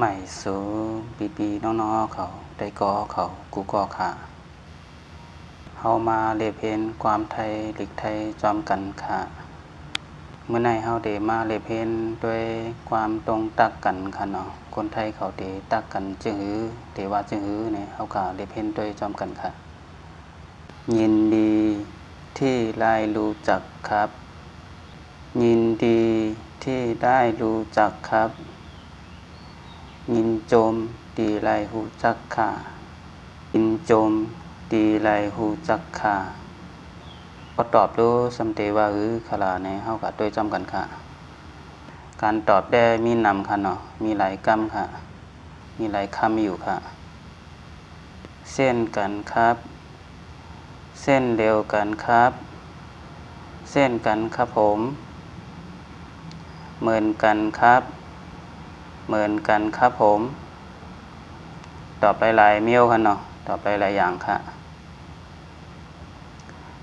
ใหม่สูปีน้องๆเขาได้ก่อเขากูก่อขาเฮามาเรียบเห็นความไทยหลีกไทยจอมกันค่ะเมื่อในเฮาได้มาเรียบเห็นด้วยความตรงตักกันค่ะเนาะคนไทยเขาได้ตักกันจึงหือได้ว่าจึงหือเนี่ยเฮาก็เรียบเห็นด้วยจอมกันค่ะยินดีที่ได้รู้จักครับยินดีที่ได้รู้จักครับยินโจมดีไรหูจักค่ะยินโจมดีไรหูจักค่ะพอตอบรู้สำเตว่าขลาในเฮาก็ด้วยจำกันค่ะการตอบได้มีนำค่ะเนาะมีหลายกรรมค่ะมีหลายคำอยู่ค่ะเส้นกันครับเส้นเดียวกันครับเส้นกันครับผมเหมือนกันครับเหมือนกันครับผมตอบหลายๆเมี่ยวค่ะเนาะตอบหลายๆอย่างค่ะ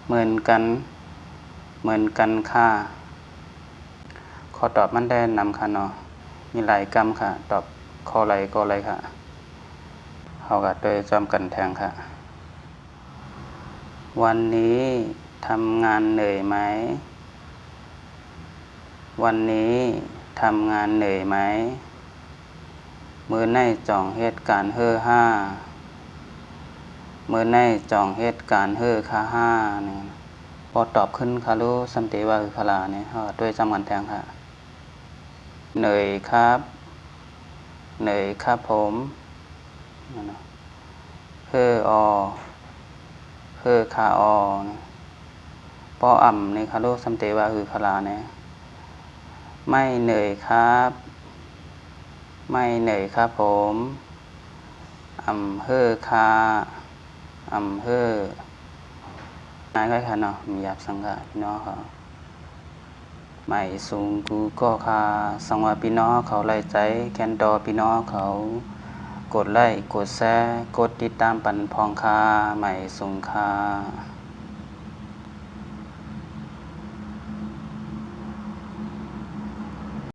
เหมือนกันเหมือนกันค่ะขอตอบมันได้นำค่ะเนาะมีหลายกรรมค่ะตอบข้อไรก็ไรค่ะเฮาก็โดยจอมกันแทงค่ะวันนี้ทำงานเหนื่อยไหมวันนี้ทำงานเหนื่อยไหมมื้อในจ่องเฮ็ดการเฮ้อห้ามื้อในจ่องเฮ็ดการเฮ้อค่าห้านี่พอตอบขึ้นคารุสันติว่าคือคลาเนี่ยเฮาด้วยจำกันแทงค่ะเหนื่อยครับเหนื่อยครับผมเฮ้ออเฮ้อคาอปออ่ำในคารุสันติว่าคือคลาเนี่ยไม่เหนื่อยครับไม่เหนื่อยครับผมอำเภอคาอำเภอนายค่อยค่ะเนาะมีหยาบสังกะพี่น้องเขาใหม่สูงกูก็คาสังวาพี่น้องเขาไล่ใจแคนดอพี่น้องเขากดไลค์กดแชร์กดติดตามปันพองคาใหม่สูงคา